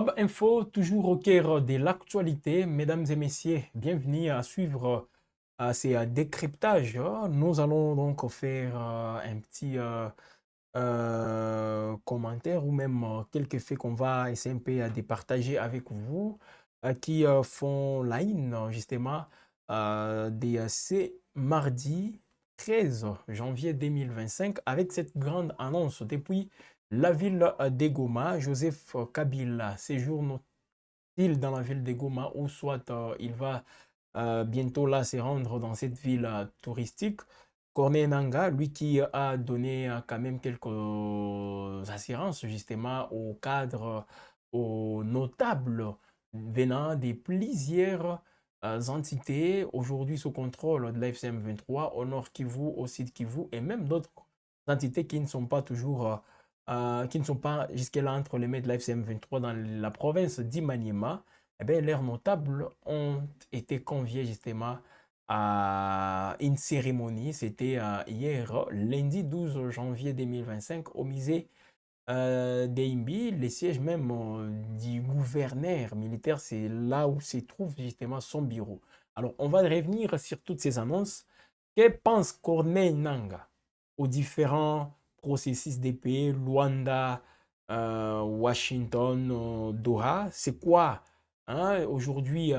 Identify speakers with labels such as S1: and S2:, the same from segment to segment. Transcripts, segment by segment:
S1: Hub Info, toujours au cœur de l'actualité. Mesdames et messieurs, bienvenue à suivre ces décryptages. Nous allons donc faire un petit commentaire ou même quelques faits qu'on va essayer un peu de partager avec vous qui font la une justement de ce mardi 13 janvier 2025 avec cette grande annonce depuis la ville de Goma. Joseph Kabila séjourne-t-il dans la ville de Goma ou soit il va bientôt là se rendre dans cette ville touristique. Corneille Nangaa, lui qui a donné quand même quelques assurances justement aux cadres, aux notables venant de plusieurs entités aujourd'hui sous contrôle de la FCM 23 au Nord Kivu, au Sud Kivu et même d'autres entités qui ne sont pas toujours, qui ne sont pas jusque-là entre les mains de la FCM 23 dans la province d'Imaniema. Eh bien, leurs notables ont été conviés justement à une cérémonie. C'était hier, lundi 12 janvier 2025, au musée d'Eimbi, le siège même du gouverneur militaire. C'est là où se trouve justement son bureau. Alors, on va revenir sur toutes ces annonces. Que pense Corneille Nangaa aux différents processus de paix, Luanda, Washington, Doha? C'est quoi aujourd'hui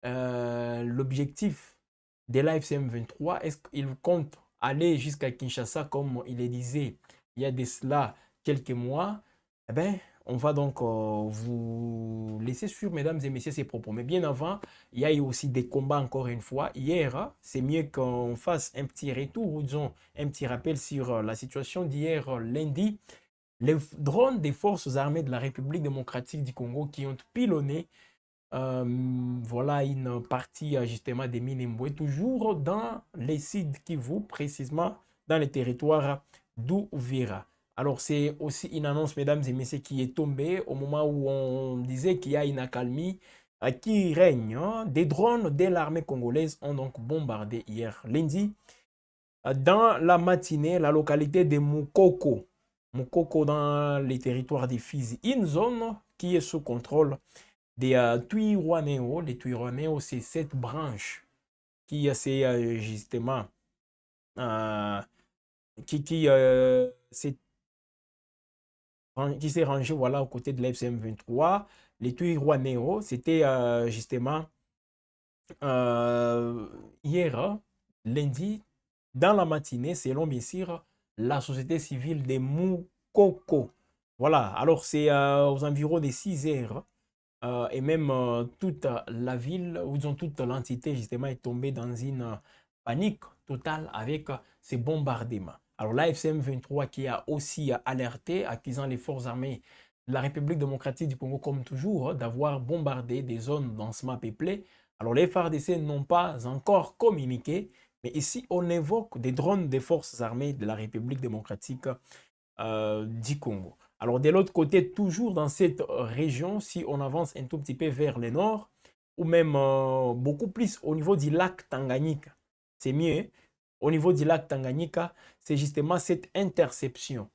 S1: l'objectif de l'AFCM 23? Est-ce qu'il compte aller jusqu'à Kinshasa comme il le disait il y a de cela quelques mois? Eh bien, on va donc vous laisser suivre, mesdames et messieurs, ces propos. Mais bien avant, il y a eu aussi des combats, encore une fois. Hier, c'est mieux qu'on fasse un petit retour ou disons un petit rappel sur la situation d'hier, lundi. Les drones des forces armées de la République démocratique du Congo qui ont pilonné voilà une partie justement des Minembwe, toujours dans les sites Kivu, précisément dans les territoires d'Ouvira. Alors c'est aussi une annonce, mesdames et messieurs, qui est tombée au moment où on disait qu'il y a une accalmie qui règne. Des drones de l'armée congolaise ont donc bombardé hier lundi dans la matinée la localité de Mukoko. Mukoko dans les territoires des Fizi, une zone qui est sous contrôle des Twirwanéo. Les Twirwanéo, c'est cette branche qui s'est justement euh, qui qui s'est rangée voilà, aux côtés de l'FCM 23. Les Twirwanéo, c'était justement euh, hier, lundi, dans la matinée, selon bien sûr la société civile de Mukoko. Voilà, alors c'est aux environs des 6 heures et même toute la ville, ou disons toute l'entité justement est tombée dans une panique totale avec ces bombardements. Alors l'AFCM 23 qui a aussi alerté, accusant les forces armées de la République démocratique du Congo comme toujours d'avoir bombardé des zones densément peuplées. Alors les FARDC n'ont pas encore communiqué, mais ici on évoque des drones des forces armées de la République démocratique du Congo. Alors de l'autre côté, toujours dans cette région, si on avance un tout petit peu vers le nord, ou même beaucoup plus au niveau du lac Tanganyika, c'est mieux. Hein. Au niveau du lac Tanganyika, c'est justement cette interception.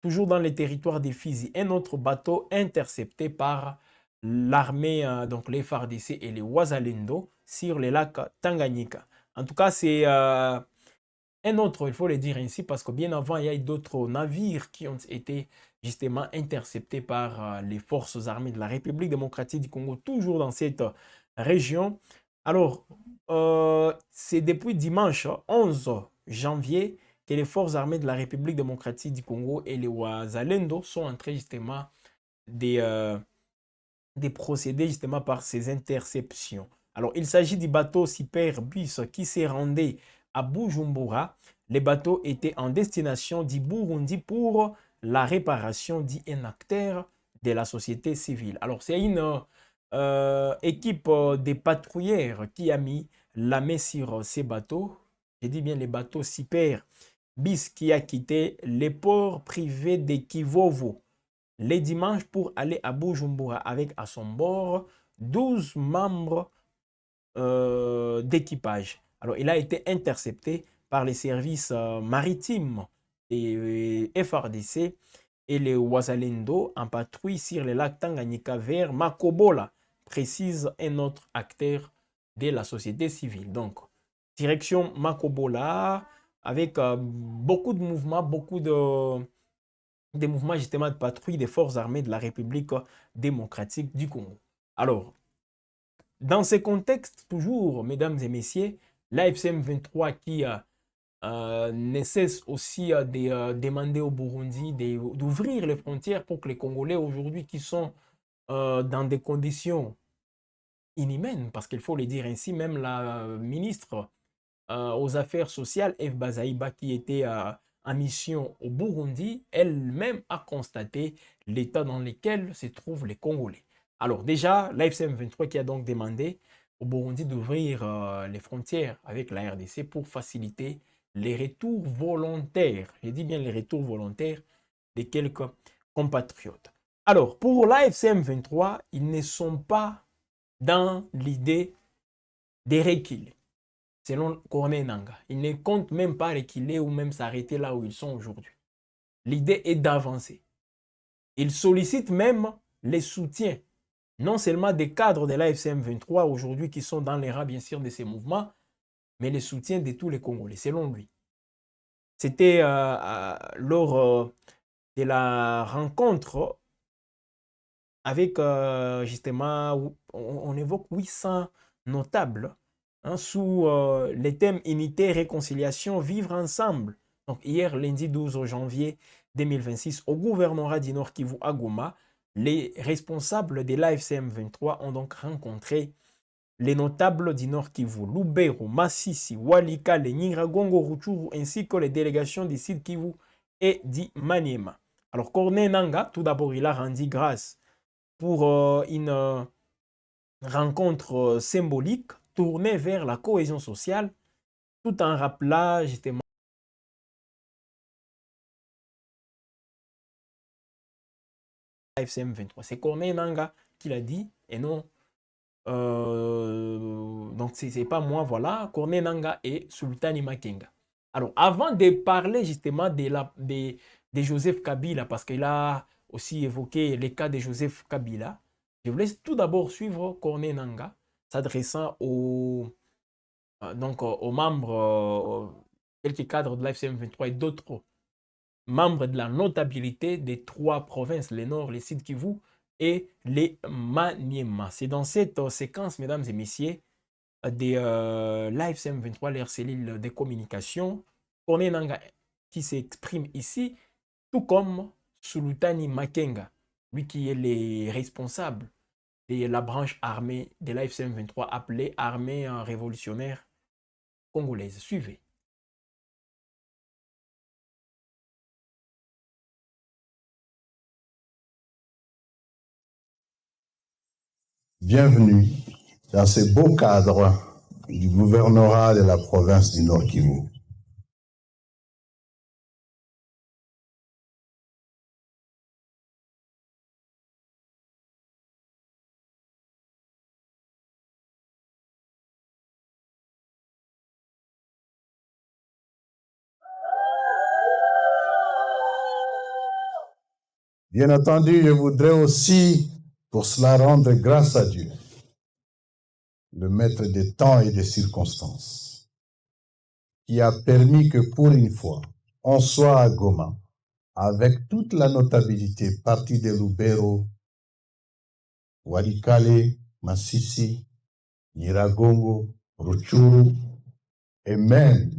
S1: Toujours dans les territoires des Fizi, un autre bateau intercepté par l'armée, donc les FARDC et les Wazalendo sur le lac Tanganyika. En tout cas, c'est un autre, il faut le dire ainsi, parce que bien avant, il y a eu d'autres navires qui ont été justement interceptés par les forces armées de la République démocratique du Congo, toujours dans cette région. Alors, c'est depuis dimanche 11 janvier que les forces armées de la République démocratique du Congo et les Wazalendo sont en train justement des, euh, des procédés justement par ces interceptions. Alors, il s'agit du bateau Superbus qui s'est rendu à Bujumbura. Les bateaux étaient en destination du Burundi pour la réparation d'un acteur de la société civile. Alors, c'est une équipe de patrouilleurs qui a mis la main sur ces bateaux. Je dis bien les bateaux Superbus qui a quitté les ports privés de Kivovo les dimanches pour aller à Bujumbura avec à son bord 12 membres d'équipage. Alors, il a été intercepté par les services maritimes et FRDC et les Wazalendo en patrouille sur le lac Tanganyika vers Makobola, précise un autre acteur de la société civile. Donc, direction Makobola, avec beaucoup de mouvements, des mouvements justement de patrouille des forces armées de la République démocratique du Congo. Alors, dans ces contextes, toujours, mesdames et messieurs, l'AFCM 23 qui ne cesse aussi de demander au Burundi d'ouvrir les frontières pour que les Congolais aujourd'hui qui sont dans des conditions inhumaines, parce qu'il faut le dire ainsi, même la ministre aux Affaires sociales, Eve Bazaïba, qui était en mission au Burundi, elle-même a constaté l'état dans lequel se trouvent les Congolais. Alors déjà, l'AFCM 23 qui a donc demandé au Burundi d'ouvrir les frontières avec la RDC pour faciliter les retours volontaires, je dis bien les retours volontaires de quelques compatriotes. Alors, pour l'AFCM 23, ils ne sont pas dans l'idée de reculer selon Corneille Nangaa. Ils ne comptent même pas reculer ou même s'arrêter là où ils sont aujourd'hui. L'idée est d'avancer. Ils sollicitent même les soutiens, non seulement des cadres de l'AFCM 23 aujourd'hui qui sont dans les rangs bien sûr de ces mouvements, mais les soutiens de tous les Congolais, selon lui. C'était lors de la rencontre avec justement, on évoque 800 notables sous les thèmes unité, réconciliation, vivre ensemble. Donc hier, lundi 12 janvier 2026, au gouvernorat du Nord Kivu à Goma, les responsables de l'AFCM 23 ont donc rencontré les notables du Nord Kivu, Lubero, Massissi, Walikale, Nyiragongo, Rutshuru, ainsi que les délégations du Sud Kivu et du Maniema. Alors Corneille Nangaa, tout d'abord, il a rendu grâce pour une rencontre symbolique tournée vers la cohésion sociale, tout en rappelant justement FCM 23. C'est Corneille Nangaa qui l'a dit et non. Donc, c'est pas moi, voilà. Corneille Nangaa et Sultani Makenga. Alors, avant de parler justement de Joseph Kabila, parce qu'il a aussi évoqué les cas de Joseph Kabila, je vous laisse tout d'abord suivre Corneille Nangaa s'adressant aux membres, quelques cadres de l'AFCM 23 et d'autres membres de la notabilité des trois provinces, les Nord, les Sud Kivu et les Maniema. C'est dans cette séquence, mesdames et messieurs, de l'AFCM 23, leur cellule de communication, Corneille Nangaa qui s'exprime ici, tout comme Sultani Makenga, lui qui est le responsable de la branche armée de l'AFCM 23 appelée Armée révolutionnaire congolaise. Suivez.
S2: Bienvenue dans ce beau cadre du gouvernorat de la province du Nord Kivu. Bien entendu, je voudrais aussi pour cela rendre grâce à Dieu, le maître des temps et des circonstances, qui a permis que pour une fois, on soit à Goma, avec toute la notabilité partie de Lubero, Walikale, Massissi, Nyiragongo, Rutshuru, et même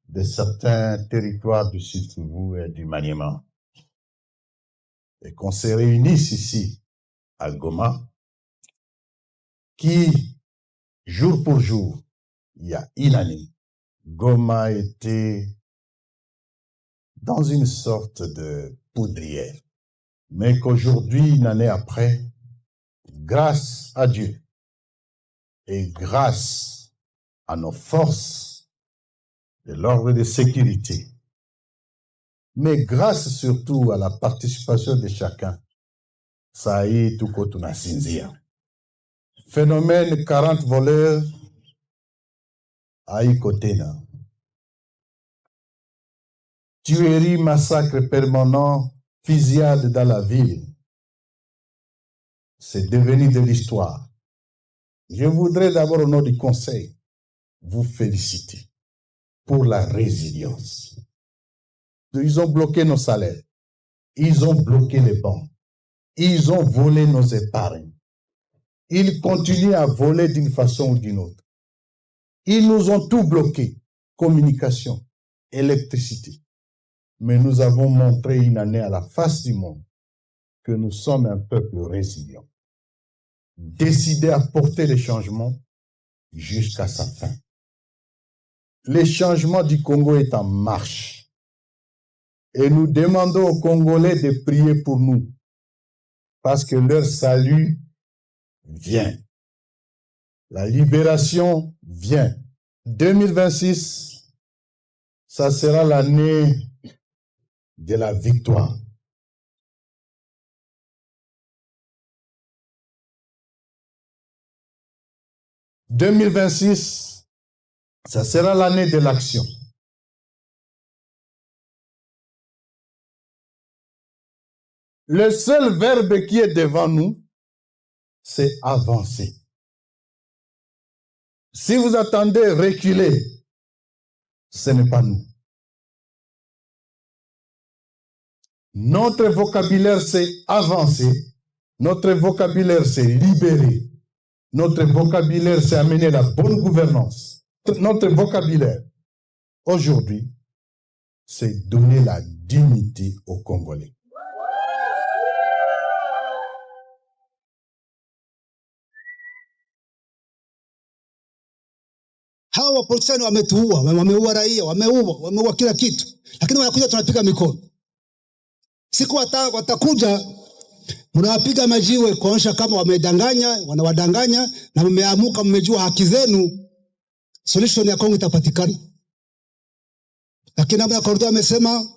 S2: de certains territoires du Sud Kivu et du Maniema. Et qu'on se réunisse ici, à Goma, qui, jour pour jour, il y a une année, Goma était dans une sorte de poudrière. Mais qu'aujourd'hui, une année après, grâce à Dieu et grâce à nos forces de l'ordre de sécurité, mais grâce surtout à la participation de chacun, ça y est, tout kotunasinzia. Phénomène 40 voleurs à Ikotena. Tuerie, massacre permanent fusillade dans la ville, c'est devenu de l'histoire. Je voudrais d'abord, au nom du Conseil, vous féliciter pour la résilience. Ils ont bloqué nos salaires, ils ont bloqué les banques, ils ont volé nos épargnes. Ils continuent à voler d'une façon ou d'une autre. Ils nous ont tout bloqué, communication, électricité. Mais nous avons montré une année à la face du monde que nous sommes un peuple résilient, décidé à porter les changements jusqu'à sa fin. Le changement du Congo est en marche et nous demandons aux Congolais de prier pour nous parce que leur salut vient. La libération vient. 2026, ça sera l'année de la victoire. « 2026, ça sera l'année de l'action. Le seul verbe qui est devant nous, c'est avancer. Si vous attendez reculer, ce n'est pas nous. Notre vocabulaire, c'est avancer. Notre vocabulaire, c'est libérer. Notre vocabulaire, c'est amener la bonne gouvernance. Notre vocabulaire, aujourd'hui, c'est donner la dignité aux Congolais.
S3: Hawa wapolisi wametuua, wameua raia, wameua kila kitu. Lakini wanakuja tunapiga mikono. Siku watakuja mnawapiga majiwe kuonyesha kama wamedanganya, wanawadanganya na mmeamuka mmejua haki zenu. Solution ya Kongo itapatikana. Lakini namna Kordo amesema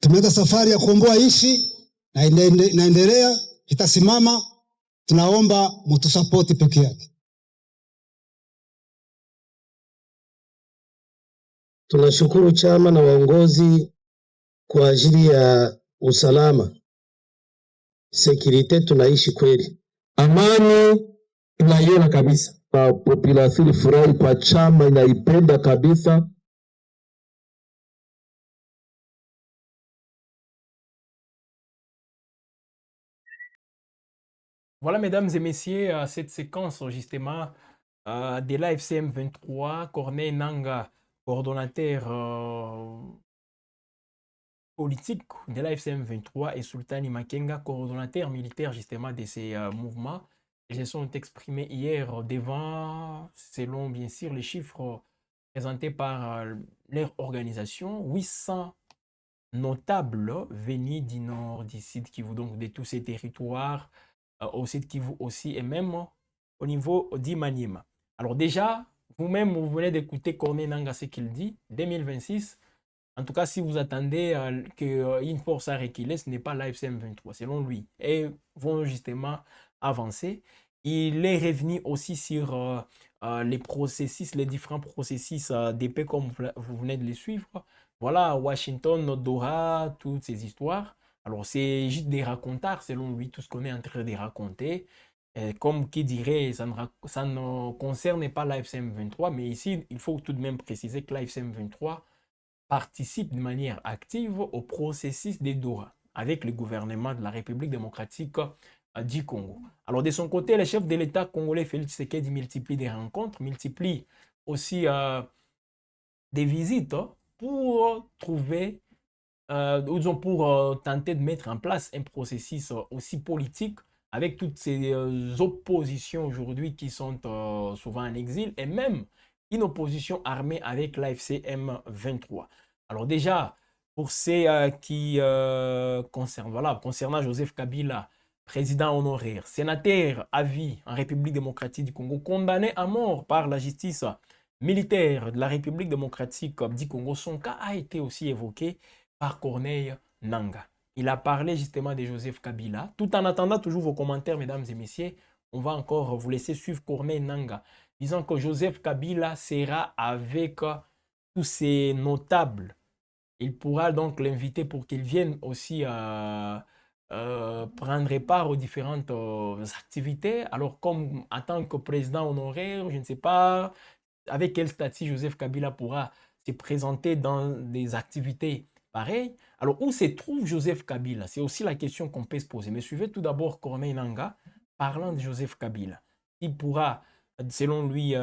S3: tumeanza safari ya kuomboa nchi na inaendelea, itasimama. Tunaomba mtusapoti peke yake.
S4: Tunashukuru chama na waongozi kwa ajili ya usalama. Security tunaishi kweli. Amani tunaiona kabisa. Population furahi kwa chama inaipenda kabisa.
S1: Voilà, mesdames et messieurs, cette séquence justement de l'AFCM 23, Corneille Nanga, coordonnateur politique de l'AFCM 23, et Sultani Makenga, coordonnateur militaire justement de ces mouvements. Ils se sont exprimés hier devant, selon bien sûr les chiffres présentés par leur organisation, 800 notables venus du nord, du Sud Kivu, donc de tous ces territoires, au Sud Kivu aussi, et même au niveau d'Imaniema. Alors déjà, vous-même, vous venez d'écouter Corneille Nanga ce qu'il dit, 2026. En tout cas, si vous attendez qu'une force a reculé, ce n'est pas l'AFCM 23, selon lui. Et vont justement avancer. Il est revenu aussi sur les processus, les différents processus d'épée comme vous venez de les suivre. Voilà, Washington, Doha, toutes ces histoires. Alors, c'est juste des racontards, selon lui, tout ce qu'on est en train de raconter. Comme qui dirait, ça ne concerne pas l'AFCM 23, mais ici, il faut tout de même préciser que l'AFCM 23 participe de manière active au processus de Doha avec le gouvernement de la République démocratique du Congo. Alors, de son côté, le chef de l'État congolais, Félix Tshisekedi, multiplie des rencontres, multiplie aussi des visites pour trouver, pour tenter de mettre en place un processus aussi politique avec toutes ces oppositions aujourd'hui qui sont souvent en exil, et même une opposition armée avec l'AFCM 23. Alors déjà, pour ceux qui concernant Joseph Kabila, président honoraire, sénateur à vie en République démocratique du Congo, condamné à mort par la justice militaire de la République démocratique du Congo, son cas a été aussi évoqué par Corneille Nanga. Il a parlé justement de Joseph Kabila. Tout en attendant toujours vos commentaires, mesdames et messieurs, on va encore vous laisser suivre Corneille Nanga, disant que Joseph Kabila sera avec tous ces notables il pourra donc l'inviter pour qu'il vienne aussi prendre part aux différentes activités. Alors, comme en tant que président honoraire, je ne sais pas avec quel statut Joseph Kabila pourra se présenter dans des activités pareilles. Alors, où se trouve Joseph Kabila? C'est aussi la question qu'on peut se poser. Mais suivez tout d'abord Corneille Nangaa, parlant de Joseph Kabila. Il pourra, selon lui,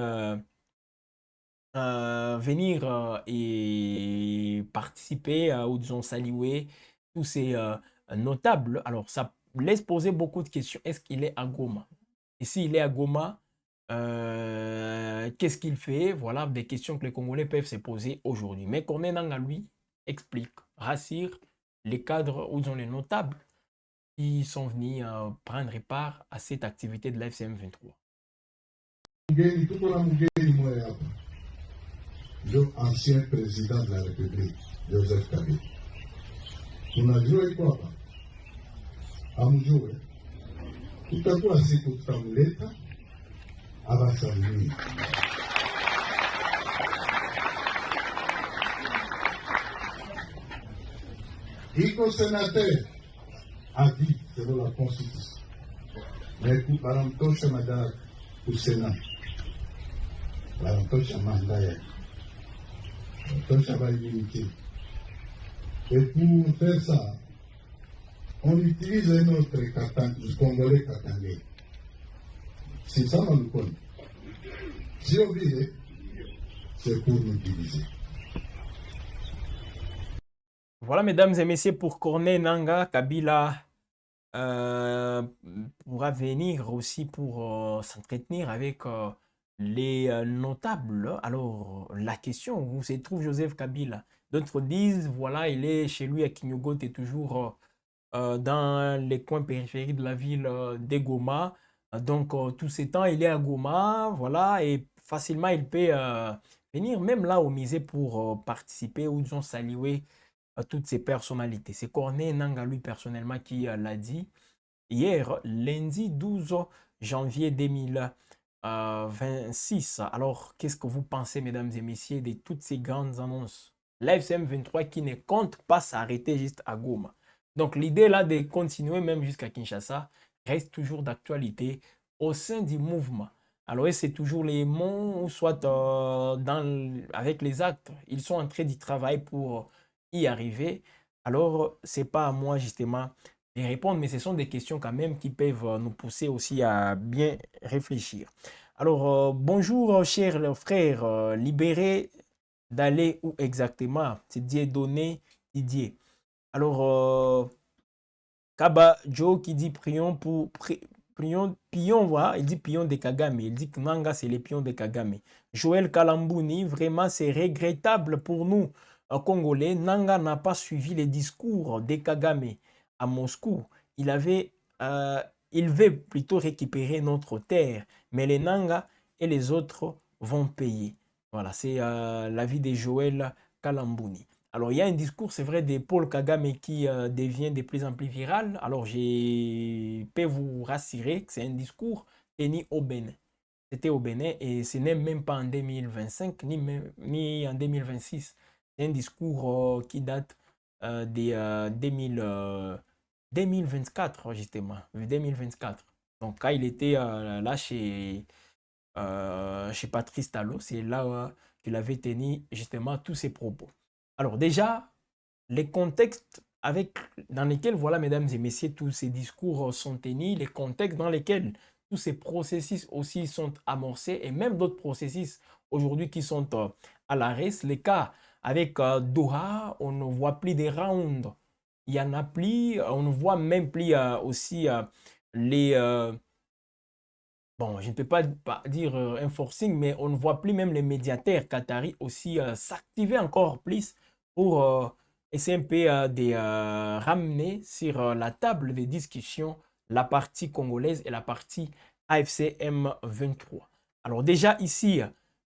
S1: venir et participer ou disons saluer tous ces notables. Alors, ça laisse poser beaucoup de questions. Est-ce qu'il est à Goma? Et s'il est à Goma, qu'est-ce qu'il fait? Voilà des questions que les Congolais peuvent se poser aujourd'hui. Mais Corneille Nangaa, lui, explique, rassure les cadres ou disons les notables qui sont venus prendre part à cette activité de la FCM 23.
S5: Le ancien président de la République, Joseph Kabila. Unajua iko hapa? Amjue. Tutakuwa siku tutamleta abasalimie. Iko sénateur a dit selon la Constitution. Mais baramtosha madara au Sénat. Baramtosha mandaya. Et pour faire ça, on utilise un autre congolais katangé. C'est ça, on le connaît. Si on dit, c'est pour nous diviser.
S1: Voilà, mesdames et messieurs, pour Corneille Nangaa, Kabila pourra venir aussi pour s'entretenir avec les notables. Alors, la question, où se trouve Joseph Kabila? D'autres disent, voilà, il est chez lui à Kinyogote et toujours dans les coins périphériques de la ville de Goma. Donc, tout ce temps, il est à Goma, voilà, et facilement, il peut venir même là au musée pour participer ou disons saluer toutes ces personnalités. C'est Corneille Nangaa, lui, personnellement, qui l'a dit hier, lundi 12 janvier 2026. Alors, qu'est-ce que vous pensez, mesdames et messieurs, de toutes ces grandes annonces? La FCM 23 qui ne compte pas s'arrêter juste à Goma. Donc, l'idée là de continuer même jusqu'à Kinshasa reste toujours d'actualité au sein du mouvement. Alors, c'est toujours les mots, ou soit avec les actes, ils sont en train d'y travailler pour y arriver. Alors, c'est pas à moi justement de répondre, mais ce sont des questions quand même qui peuvent nous pousser aussi à bien réfléchir. Alors, bonjour, chers frères, libérés d'aller où exactement? C'est Dieudonné Didier. Alors, Kaba Joe qui dit prions pour pion, voilà, il dit pion de Kagame, il dit que Nangaa c'est les pions de Kagame. Joël Kalambouni, vraiment c'est regrettable pour nous Congolais. Nangaa n'a pas suivi les discours de Kagame à Moscou. Il veut plutôt récupérer notre terre, mais les Nangaa et les autres vont payer. Voilà, c'est l'avis de Joël Kalambouni. Alors, il y a un discours, c'est vrai, de Paul Kagame qui devient de plus en plus viral. Alors, je peux vous rassurer que c'est un discours tenu au Bénin. C'était au Bénin et ce n'est même pas en 2025 ni en 2026. C'est un discours qui date de 2024, justement. 2024. Donc, quand il était là chez Patrice Talon, c'est là qu'il avait tenu justement tous ses propos. Alors déjà, les contextes dans lesquels, voilà, mesdames et messieurs, tous ces discours sont tenus, les contextes dans lesquels tous ces processus aussi sont amorcés et même d'autres processus aujourd'hui qui sont à l'arrêt. Les cas avec Doha, on ne voit plus des rounds. Il n'y en a plus, on ne voit même plus aussi les... bon, je ne peux pas dire un forcing, mais on ne voit plus même les médiateurs qataris aussi s'activer encore plus pour essayer un peu de ramener sur la table de discussion la partie congolaise et la partie AFC M23. Alors déjà ici,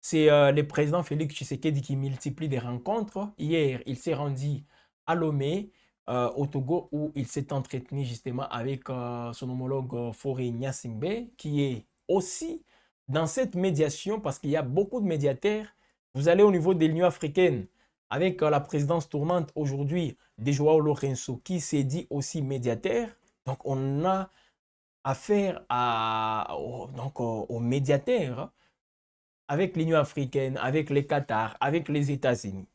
S1: c'est le président Félix Tshisekedi qui multiplie des rencontres. Hier, il s'est rendu à Lomé, au Togo, où il s'est entretenu justement avec son homologue Faure Gnassingbé, qui est aussi dans cette médiation, parce qu'il y a beaucoup de médiateurs. Vous allez au niveau de l'Union africaine, avec la présidence tournante aujourd'hui de João Lourenço, qui s'est dit aussi médiateur. Donc, on a affaire au médiateur avec l'Union africaine, avec les Qatar, avec les États-Unis.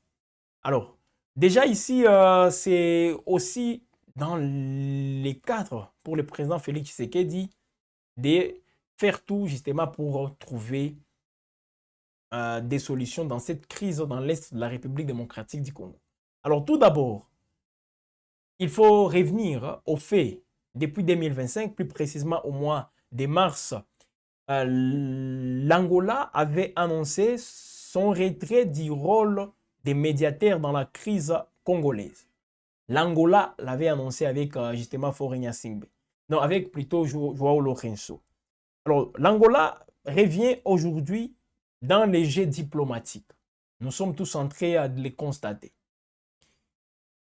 S1: Alors, déjà ici, c'est aussi dans les cadres pour le président Félix Tshisekedi de faire tout justement pour trouver des solutions dans cette crise dans l'Est de la République démocratique du Congo. Alors tout d'abord, il faut revenir au fait, depuis 2025, plus précisément au mois de mars, l'Angola avait annoncé son retrait du rôle des médiateurs dans la crise congolaise. L'Angola l'avait annoncé avec justement Faure Gnassingbé. Non, avec plutôt João Lourenço. Alors, l'Angola revient aujourd'hui dans les jeux diplomatiques. Nous sommes tous en train de les constater.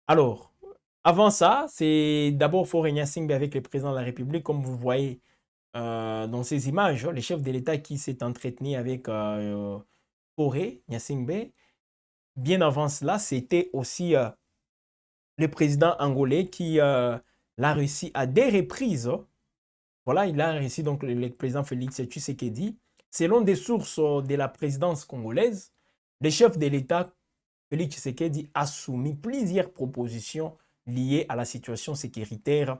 S1: Alors, avant ça, c'est d'abord Faure Gnassingbé avec le président de la République, comme vous voyez dans ces images, le chef de l'État qui s'est entretenu avec Faure Gnassingbé. Bien avant cela, c'était aussi le président angolais qui l'a réussi à des reprises. Voilà, il a réussi donc le président Félix Tshisekedi. Selon des sources de la présidence congolaise, le chef de l'État, Félix Tshisekedi, a soumis plusieurs propositions liées à la situation sécuritaire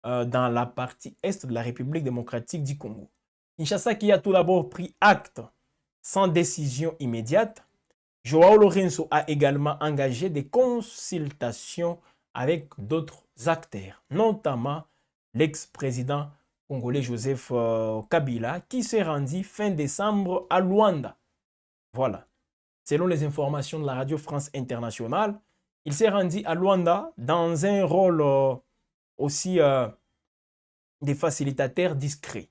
S1: dans la partie est de la République démocratique du Congo. Kinshasa qui a tout d'abord pris acte sans décision immédiate. João Lourenço a également engagé des consultations avec d'autres acteurs, notamment l'ex-président congolais Joseph Kabila, qui s'est rendu fin décembre à Luanda. Voilà. Selon les informations de la Radio France Internationale, il s'est rendu à Luanda dans un rôle aussi de facilitateur discret.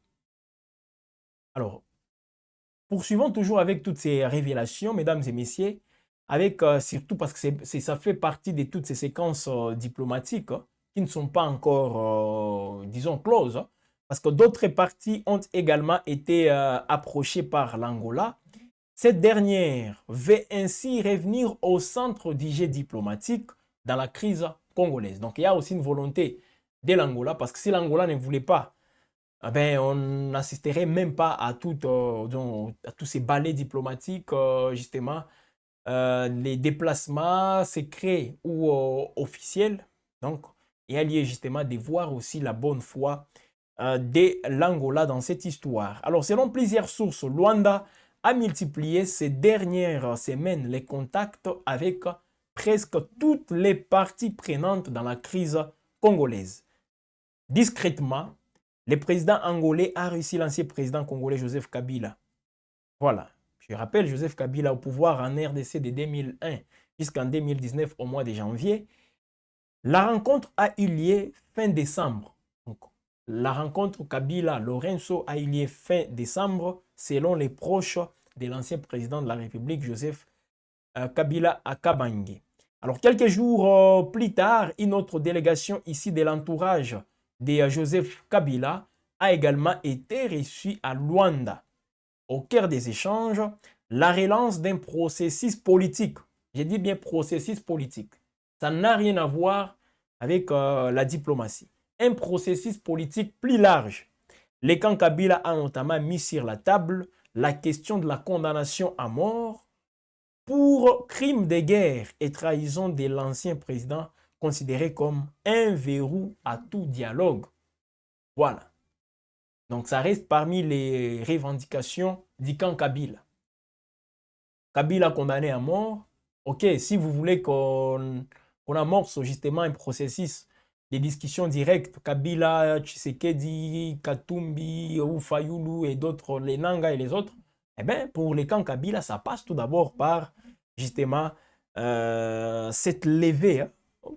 S1: Alors, poursuivons toujours avec toutes ces révélations, mesdames et messieurs, avec surtout parce que ça fait partie de toutes ces séquences diplomatiques qui ne sont pas encore, disons, closes, parce que d'autres parties ont également été approchées par l'Angola. Cette dernière veut ainsi revenir au centre du jeu diplomatique dans la crise congolaise. Donc il y a aussi une volonté de l'Angola, parce que si l'Angola ne voulait pas, eh bien, on n'assisterait même pas à tous ces balais diplomatiques, justement, les déplacements secrets ou officiels. Donc, il y a lieu justement de voir aussi la bonne foi de l'Angola dans cette histoire. Alors, selon plusieurs sources, Luanda a multiplié ces dernières semaines les contacts avec presque toutes les parties prenantes dans la crise congolaise. Discrètement, le président angolais a réussi l'ancien président congolais Joseph Kabila. Voilà. Je rappelle, Joseph Kabila au pouvoir en RDC de 2001 jusqu'en 2019 au mois de janvier. La rencontre a eu lieu fin décembre. Donc, la rencontre Kabila-Lourenço a eu lieu fin décembre selon les proches de l'ancien président de la République, Joseph Kabila à Kabange. Alors, quelques jours plus tard, une autre délégation ici de l'entourage de Joseph Kabila a également été reçue à Luanda. Au cœur des échanges, la relance d'un processus politique. J'ai dit bien processus politique. Ça n'a rien à voir avec la diplomatie. Un processus politique plus large. Le camp Kabila a notamment mis sur la table la question de la condamnation à mort pour crime de guerre et trahison de l'ancien président, considéré comme un verrou à tout dialogue. Voilà. Donc ça reste parmi les revendications du camp Kabila. Kabila condamné à mort. Ok, si vous voulez qu'on amorce justement un processus de discussion directe, Kabila, Tshisekedi, Katumbi, Fayulu et d'autres, les Nanga et les autres, eh bien, pour les camps Kabila, ça passe tout d'abord par justement cette levée. Hein.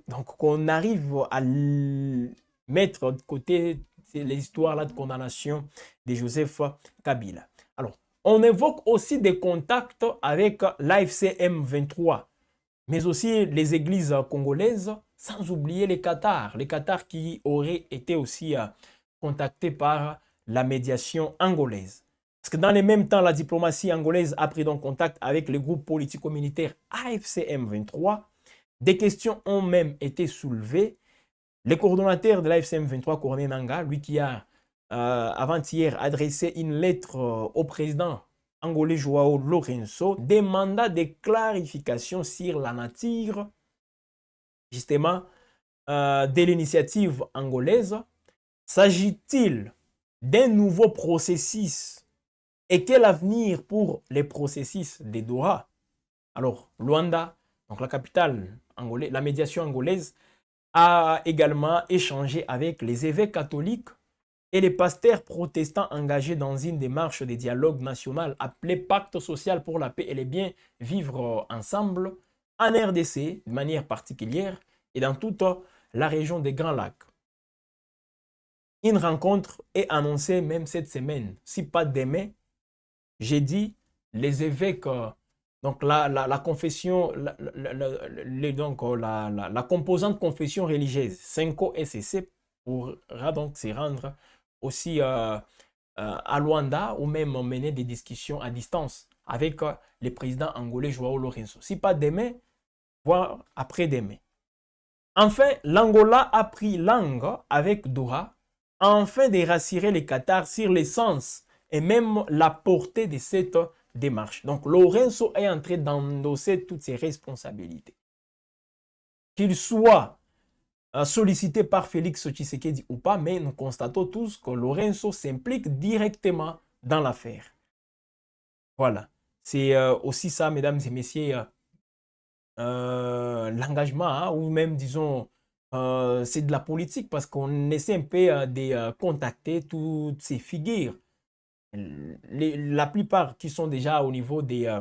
S1: Donc, qu'on arrive à mettre de côté les histoires-là de condamnation de Joseph Kabila. Alors, on évoque aussi des contacts avec l'AFC M23, mais aussi les églises congolaises, sans oublier les Qatar qui auraient été aussi contactés par la médiation angolaise. Parce que dans le même temps, la diplomatie angolaise a pris donc contact avec le groupe politico-militaire AFC M23. Des questions ont même été soulevées. Le coordonnateur de l'AFC M23, Corneille Nangaa, lui qui a avant-hier adressé une lettre au président angolais Joao Lourenço, demanda des clarifications sur la nature justement de l'initiative angolaise. S'agit-il d'un nouveau processus et quel avenir pour les processus de Doha? Alors, Luanda, donc la capitale angolaise, la médiation angolaise, a également échangé avec les évêques catholiques et les pasteurs protestants engagés dans une démarche de dialogue national appelée Pacte social pour la paix et le bien vivre ensemble en RDC de manière particulière et dans toute la région des Grands Lacs. Une rencontre est annoncée même cette semaine, si pas demain. J'ai dit, les évêques, donc la confession, la composante confession religieuse, Senko SCC, pourra donc se rendre aussi à Luanda ou même mener des discussions à distance avec le président angolais Joao Lourenço. Si pas demain, voire après-demain. Enfin, l'Angola a pris langue avec Doha afin de rassurer les Qatar sur l'essence et même la portée de cette démarche. Donc, Lourenço est en train d'endosser toutes ses responsabilités. Qu'il soit sollicité par Félix Tshisekedi ou pas, mais nous constatons tous que Lourenço s'implique directement dans l'affaire. Voilà. C'est aussi ça, mesdames et messieurs, l'engagement, hein, ou même, disons, c'est de la politique parce qu'on essaie un peu de contacter toutes ces figures. La plupart qui sont déjà au niveau des...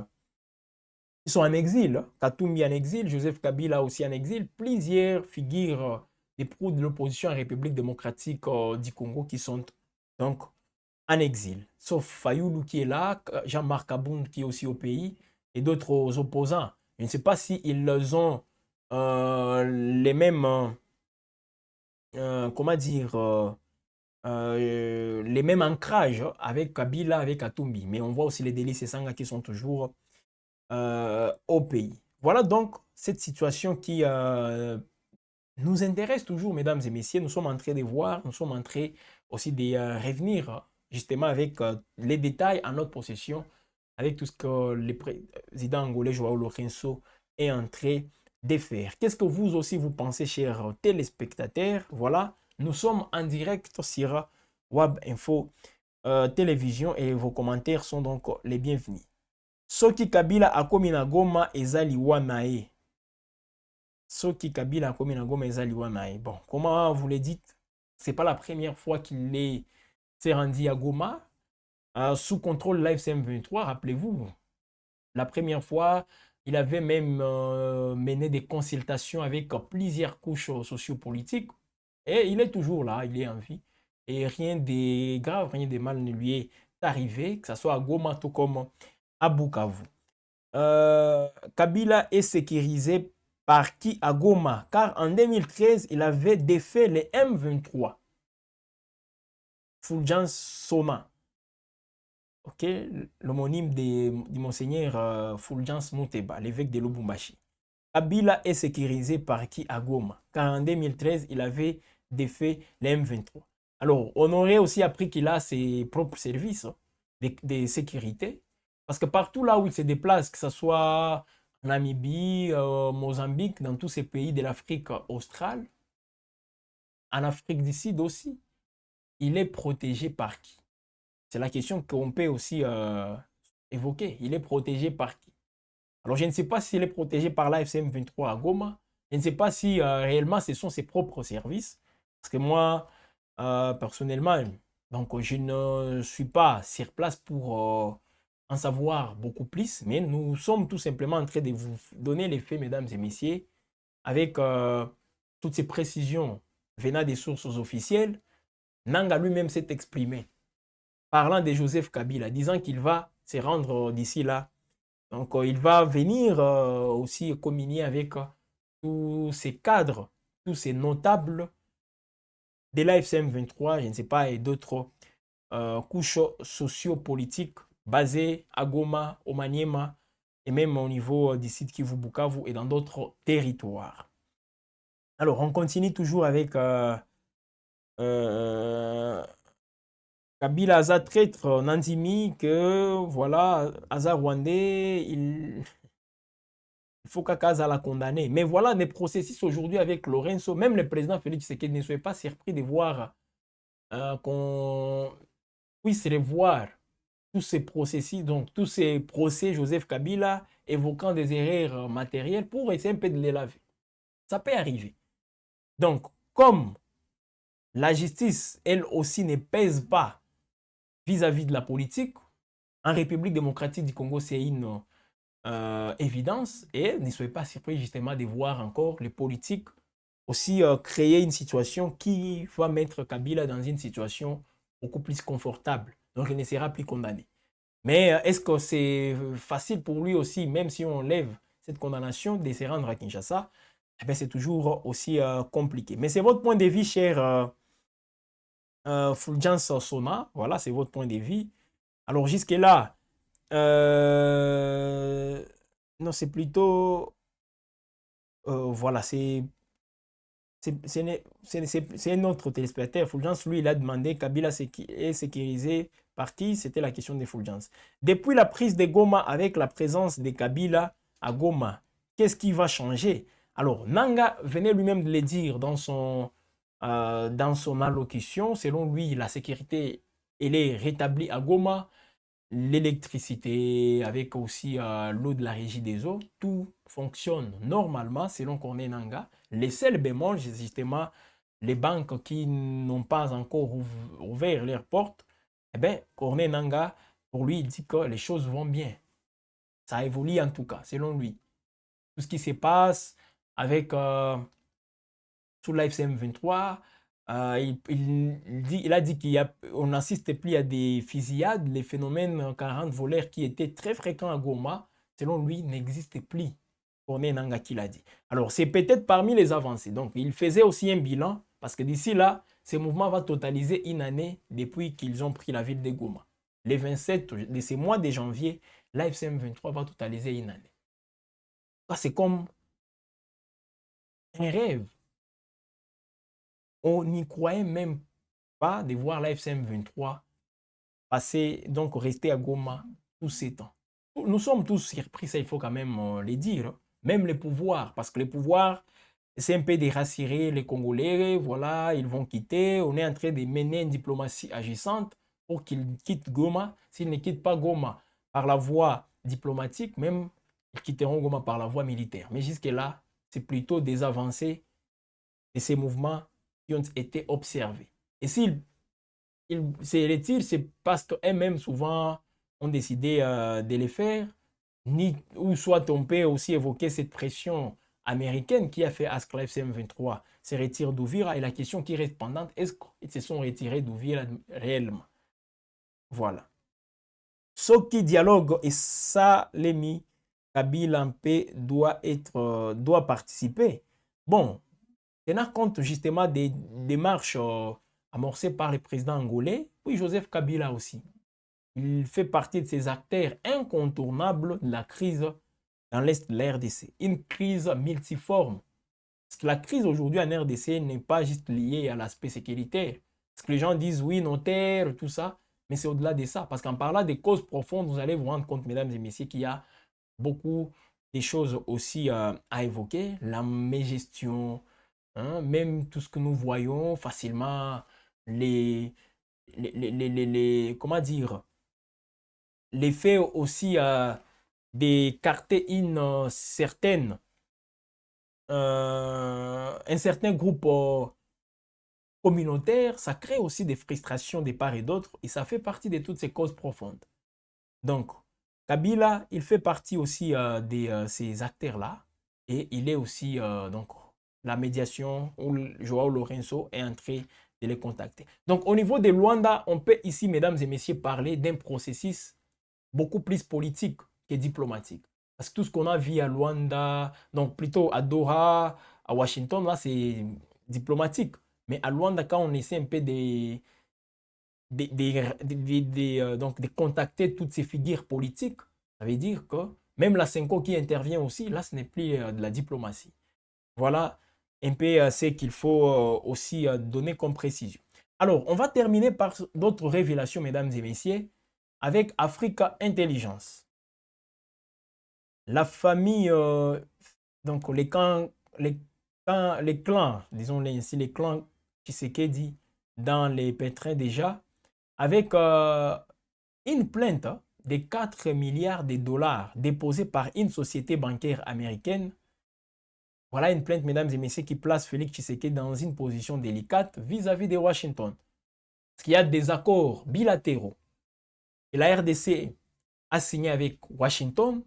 S1: ils sont en exil. Katumbi en exil, Joseph Kabila aussi en exil. Plusieurs figures des pros de l'opposition en République démocratique du Congo qui sont donc en exil. Sauf Fayoulou qui est là, Jean-Marc Abound qui est aussi au pays et d'autres opposants. Je ne sais pas s'ils ont les mêmes... comment dire... les mêmes ancrages avec Kabila, avec Katumbi. Mais on voit aussi les délices et Sanga qui sont toujours au pays. Voilà donc cette situation qui nous intéresse toujours, mesdames et messieurs. Nous sommes en train de voir, nous sommes en train aussi de revenir justement avec les détails en notre possession, avec tout ce que le président angolais Joao Lourenço est en train de faire. Qu'est-ce que vous aussi vous pensez, chers téléspectateurs? Voilà, nous sommes en direct sur Web Info Télévision et vos commentaires sont donc les bienvenus. Soki Kabila akomi na Goma ezali wanae. Soki Kabila akomi na Goma ezali wanae. Bon, comment vous le dites? C'est pas la première fois qu'il s'est rendu à Goma sous contrôle de l'AFC M23, rappelez-vous. La première fois, il avait même mené des consultations avec plusieurs couches sociopolitiques et il est toujours là, il est en vie. Et rien de grave, rien de mal ne lui est arrivé, que ce soit à Goma tout comme à Bukavu. Kabila est sécurisé par qui à Goma? Car en 2013, il avait défait les M23. Fulgence Soma. Ok, l'homonyme du monseigneur Fulgence Muteba, l'évêque de Lubumbashi. Kabila est sécurisé par qui à Goma? Car en 2013, il avait défait les M23. Alors, on aurait aussi appris qu'il a ses propres services de sécurité. Parce que partout là où il se déplace, que ce soit en Namibie, Mozambique, dans tous ces pays de l'Afrique australe, en Afrique du Sud aussi, il est protégé par qui? C'est la question qu'on peut aussi évoquer. Il est protégé par qui? Alors, je ne sais pas s'il est protégé par l'AFC M23 à Goma. Je ne sais pas si réellement ce sont ses propres services. Parce que moi, personnellement, donc, je ne suis pas sur place pour en savoir beaucoup plus. Mais nous sommes tout simplement en train de vous donner les faits, mesdames et messieurs, avec toutes ces précisions venant des sources officielles. Nanga lui-même s'est exprimé, parlant de Joseph Kabila, disant qu'il va se rendre d'ici là. Donc, il va venir aussi communier avec tous ces cadres, tous ces notables de l'AFC M23, je ne sais pas, et d'autres couches socio-politiques basées à Goma, au Maniema, et même au niveau du site Kivu Bukavu et dans d'autres territoires. Alors, on continue toujours avec Kabila Aza traître Nandimi, que voilà, Aza Rwandais, il faut qu'Akaza la condamner. Mais voilà des processus aujourd'hui avec Lorenzo, même le président Félix Tshisekedi ne soit pas surpris de voir qu'on puisse revoir tous ces processus, donc tous ces procès Joseph Kabila évoquant des erreurs matérielles pour essayer un peu de les laver. Ça peut arriver. Donc, comme la justice, elle aussi, ne pèse pas vis-à-vis de la politique, en République démocratique du Congo, c'est une évidence, et ne soyez pas surpris justement de voir encore les politiques aussi créer une situation qui va mettre Kabila dans une situation beaucoup plus confortable. Donc, il ne sera plus condamné. Mais est-ce que c'est facile pour lui aussi, même si on lève cette condamnation, de se rendre à Kinshasa? Eh bien, c'est toujours aussi compliqué. Mais c'est votre point de vue, cher Fulgence Sona. Voilà, c'est votre point de vue. Alors, jusque-là, non, c'est plutôt... voilà, c'est un autre téléspectateur. Fulgence, lui, il a demandé Kabila est sécurisé par qui? C'était la question de Fulgence. Depuis la prise de Goma, avec la présence de Kabila à Goma, qu'est-ce qui va changer? Alors, Nanga venait lui-même de le dire dans son allocution. Selon lui, la sécurité, elle est rétablie à Goma. L'électricité, avec aussi l'eau de la régie des eaux, tout fonctionne normalement selon Corneille Nanga. Les seuls bémols, c'est justement les banques qui n'ont pas encore ouvert leurs portes. Eh bien, Corneille Nanga, pour lui, il dit que les choses vont bien. Ça évolue en tout cas, selon lui. Tout ce qui se passe avec sous l'AFCM 23, il a dit qu'on n'assiste plus à des fusillades. Les phénomènes 40 voleurs qui étaient très fréquents à Goma, selon lui, n'existent plus. Corneille Nanga qui l'a dit. Alors, c'est peut-être parmi les avancées. Donc, il faisait aussi un bilan, parce que d'ici là, ce mouvement va totaliser une année depuis qu'ils ont pris la ville de Goma. Les 27 de ce mois de janvier, l'AFCM 23 va totaliser une année. Ça, c'est comme un rêve. On n'y croyait même pas de voir l'AFCM 23 passer, donc rester à Goma tous ces temps. Nous sommes tous surpris, ça il faut quand même le dire. Même les pouvoirs, parce que les pouvoirs, c'est un peu de rassurer les Congolais, voilà, ils vont quitter. On est en train de mener une diplomatie agissante pour qu'ils quittent Goma. S'ils ne quittent pas Goma par la voie diplomatique, même ils quitteront Goma par la voie militaire. Mais jusque-là, c'est plutôt des avancées de ces mouvements qui ont été observés. Et s'ils se retirent, c'est parce qu'eux-mêmes souvent ont décidé de les faire, ou soit on peut aussi évoquer cette pression américaine qui a fait à ce que la FCM 23 se retire d'Ouvira. Et la question qui reste pendante, est-ce qu'ils se sont retirés d'Ouvira réellement? Voilà. Ce qui dialogue et ça, l'emi, Kabila Mpe doit participer. Bon, tenant compte justement des démarches amorcées par le président angolais, puis Joseph Kabila aussi. Il fait partie de ces acteurs incontournables de la crise dans l'Est de la RDC. Une crise multiforme. Parce que la crise aujourd'hui en RDC n'est pas juste liée à l'aspect sécuritaire. Parce que les gens disent oui, nos terres, tout ça. Mais c'est au-delà de ça. Parce qu'en parlant des causes profondes, vous allez vous rendre compte, mesdames et messieurs, qu'il y a beaucoup de choses aussi à évoquer. La mégestion, hein, même tout ce que nous voyons facilement, comment dire, l'effet aussi d'écarter un certain groupe communautaire, ça crée aussi des frustrations de part et d'autre et ça fait partie de toutes ces causes profondes. Donc, Kabila, il fait partie aussi de ces acteurs-là et il est aussi, donc, la médiation où Joao Lorenzo est entré de les contacter. Donc, au niveau de Luanda, on peut ici, mesdames et messieurs, parler d'un processus beaucoup plus politique que diplomatique. Parce que tout ce qu'on a vu à Luanda, donc plutôt à Doha, à Washington, là, c'est diplomatique. Mais à Luanda, quand on essaie un peu de donc, de contacter toutes ces figures politiques. Ça veut dire que même la Senko qui intervient aussi, là, ce n'est plus de la diplomatie. Voilà un peu ce qu'il faut aussi donner comme précision. Alors, on va terminer par d'autres révélations, mesdames et messieurs, avec Africa Intelligence. La famille, donc les clans, disons ainsi, les clans Tshisekedi dans les pétrins déjà, avec une plainte de 4 milliards de dollars déposée par une société bancaire américaine. Voilà une plainte, mesdames et messieurs, qui place Félix Tshisekedi dans une position délicate vis-à-vis de Washington. Parce qu'il y a des accords bilatéraux et la RDC a signé avec Washington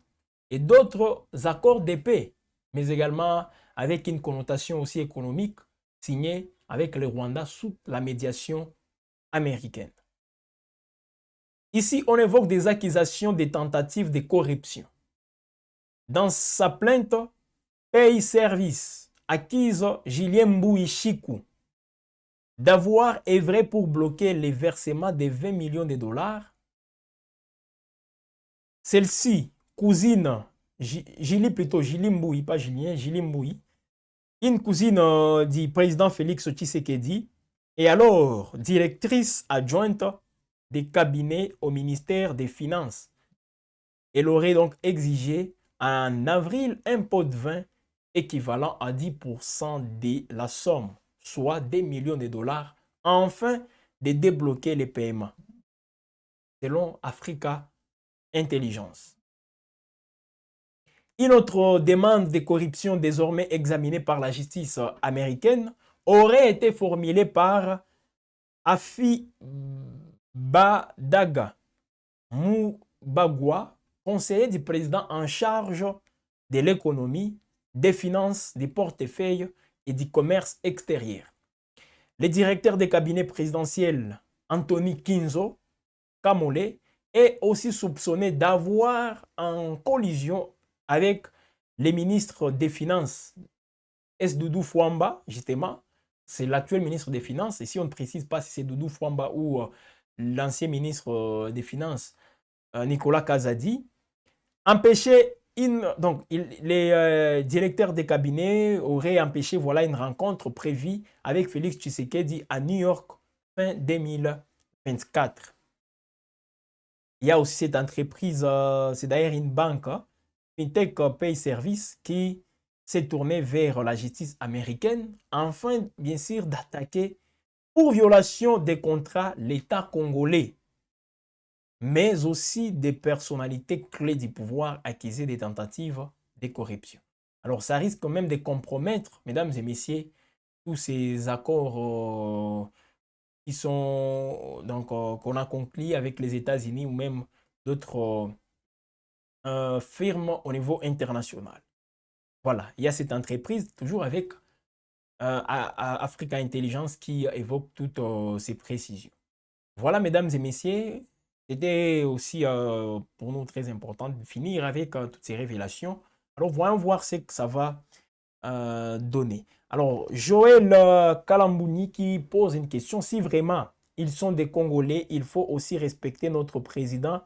S1: et d'autres accords de paix, mais également avec une connotation aussi économique signée avec le Rwanda sous la médiation américaine. Ici, on évoque des accusations de tentatives de corruption. Dans sa plainte, Pay Service accuse Julien Mbouyi Chikou d'avoir œuvré pour bloquer les versements de 20 millions de dollars. Celle-ci, cousine, Julie Mbouyi, pas Julien, Julie Mbouyi, une cousine du président Félix Tshisekedi, et alors directrice adjointe des cabinets au ministère des Finances. Elle aurait donc exigé en avril un pot de vin équivalent à 10% de la somme, soit des millions de dollars, afin de débloquer les paiements, selon Africa Intelligence. Une autre demande de corruption désormais examinée par la justice américaine aurait été formulée par Afi Badaga Mubagwa, conseiller du président en charge de l'économie, des finances, des portefeuilles et du commerce extérieur. Le directeur des cabinets présidentiels, Anthony Kinzo Kamole, est aussi soupçonné d'avoir en collision avec les ministres des Finances, Doudou Fwamba, justement, c'est l'actuel ministre des Finances, et si on ne précise pas si c'est Doudou Fwamba ou l'ancien ministre des Finances, Nicolas Kazadi, empêché donc les directeurs des cabinets auraient empêché voilà, une rencontre prévue avec Félix Tshisekedi à New York fin 2024. Il y a aussi cette entreprise, c'est d'ailleurs une banque, FinTech Pay Service, qui s'est tournée vers la justice américaine afin, bien sûr, d'attaquer pour violation des contrats l'État congolais, mais aussi des personnalités clés du pouvoir accusées des tentatives de corruption. Alors, ça risque quand même de compromettre, mesdames et messieurs, tous ces accords qui sont donc qu'on a conclus avec les États-Unis ou même d'autres firmes au niveau international. Voilà, il y a cette entreprise toujours avec Africa Intelligence qui évoque toutes ces précisions. Voilà, mesdames et messieurs, c'était aussi pour nous très important de finir avec toutes ces révélations. Alors, voyons voir ce que ça va donner. Alors, Joël Kalambouni qui pose une question. Si vraiment ils sont des Congolais, il faut aussi respecter notre président.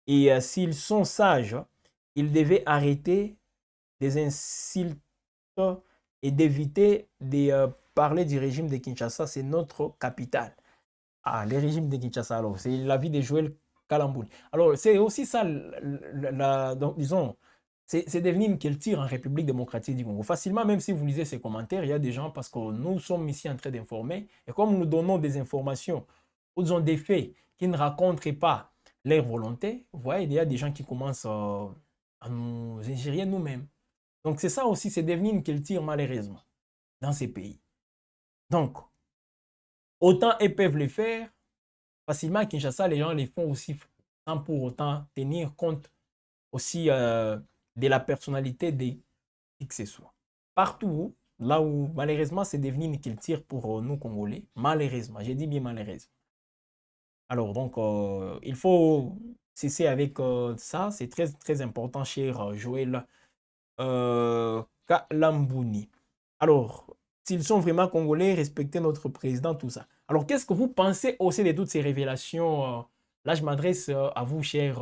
S1: Et s'ils sont sages, ils devaient arrêter des insultes et d'éviter de parler du régime de Kinshasa. C'est notre capitale. Ah, le régime de Kinshasa, alors, c'est l'avis de Joël Kalambouni. Alors, c'est aussi ça, donc, disons, c'est devenu une culture en République démocratique du Congo. Facilement, même si vous lisez ces commentaires, il y a des gens, parce que nous sommes ici en train d'informer, et comme nous donnons des informations, ou disons des faits qui ne racontent pas leur volonté, vous voyez, il y a des gens qui commencent à nous ingérer nous-mêmes. Donc, c'est ça aussi, c'est devenu une culture, malheureusement, dans ces pays. Donc, autant ils peuvent le faire, facilement à Kinshasa, les gens les font aussi sans pour autant tenir compte aussi de la personnalité de qui que ce soit. Partout, là où malheureusement c'est devenu une culture pour nous Congolais, malheureusement, j'ai dit bien malheureusement. Alors donc, il faut cesser avec ça, c'est très très important, cher Joël Kalambouni. Alors, s'ils sont vraiment congolais, respecter notre président, tout ça. Alors, qu'est-ce que vous pensez aussi de toutes ces révélations? Là, je m'adresse à vous, chers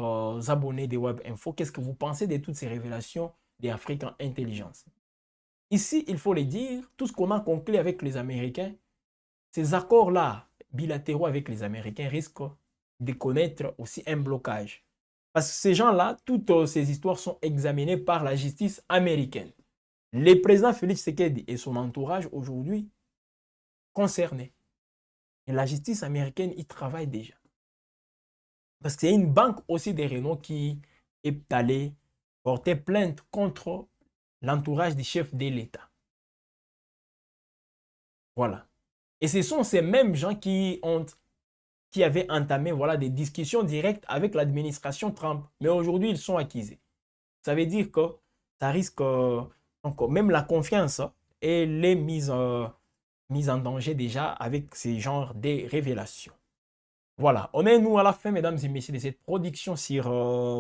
S1: abonnés de Web Info. Qu'est-ce que vous pensez de toutes ces révélations des Africains Intelligence? Ici, il faut le dire, tout ce qu'on a conclu avec les Américains, ces accords-là, bilatéraux avec les Américains, risquent de connaître aussi un blocage. Parce que ces gens-là, toutes ces histoires sont examinées par la justice américaine. Le président Félix Tshisekedi et son entourage aujourd'hui concernés. Et la justice américaine y travaille déjà. Parce que c'est une banque aussi des Renault qui est allée porter plainte contre l'entourage du chef de l'État. Voilà. Et ce sont ces mêmes gens qui avaient entamé voilà, des discussions directes avec l'administration Trump. Mais aujourd'hui, ils sont accusés. Ça veut dire que ça risque, encore, même la confiance, elle est mise en danger déjà avec ces genres de révélations. Voilà, on est nous à la fin, mesdames et messieurs, de cette production sur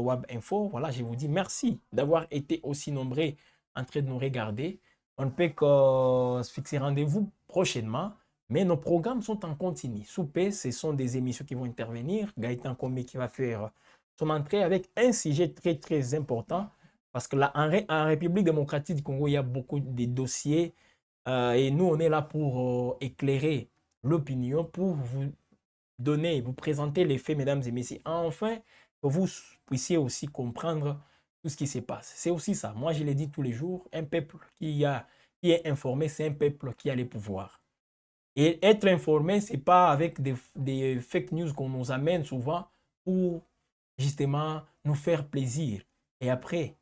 S1: Web Info. Voilà, je vous dis merci d'avoir été aussi nombreux en train de nous regarder. On ne peut que se fixer rendez-vous prochainement, mais nos programmes sont en continu. Souper, ce sont des émissions qui vont intervenir. Gaëtan Komé qui va faire son entrée avec un sujet très, très important. Parce que là, en République démocratique du Congo, il y a beaucoup de dossiers. Et nous, on est là pour éclairer l'opinion, pour vous vous présenter les faits, mesdames et messieurs, enfin, que vous puissiez aussi comprendre tout ce qui se passe. C'est aussi ça. Moi, je l'ai dit tous les jours, un peuple qui est informé, c'est un peuple qui a les pouvoirs. Et être informé, ce n'est pas avec des fake news qu'on nous amène souvent pour justement nous faire plaisir. Et après,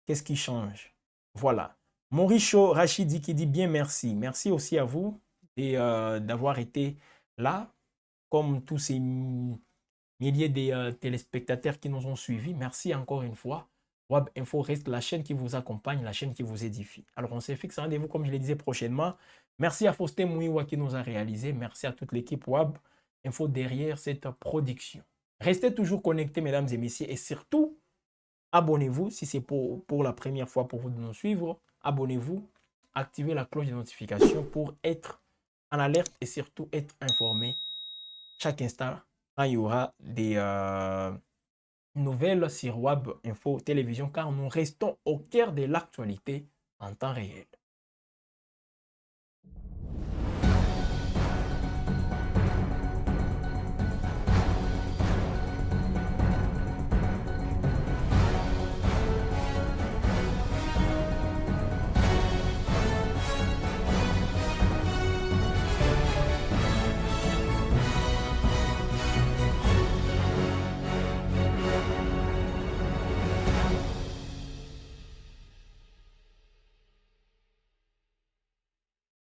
S1: qu'est-ce qui change? Voilà. Mauricio Rachidi qui dit bien merci. Merci aussi à vous d'avoir été là, comme tous ces milliers de téléspectateurs qui nous ont suivis. Merci encore une fois. Web Info reste la chaîne qui vous accompagne, la chaîne qui vous édifie. Alors, on se fixe rendez-vous, comme je le disais, prochainement. Merci à Faustin Mouiwa qui nous a réalisé. Merci à toute l'équipe Web Info derrière cette production. Restez toujours connectés, mesdames et messieurs, et surtout, abonnez-vous si c'est pour la première fois pour vous de nous suivre. Abonnez-vous, activez la cloche de notification pour être en alerte et surtout être informé chaque instant quand il y aura des nouvelles sur Web Info Télévision, car nous restons au cœur de l'actualité en temps réel.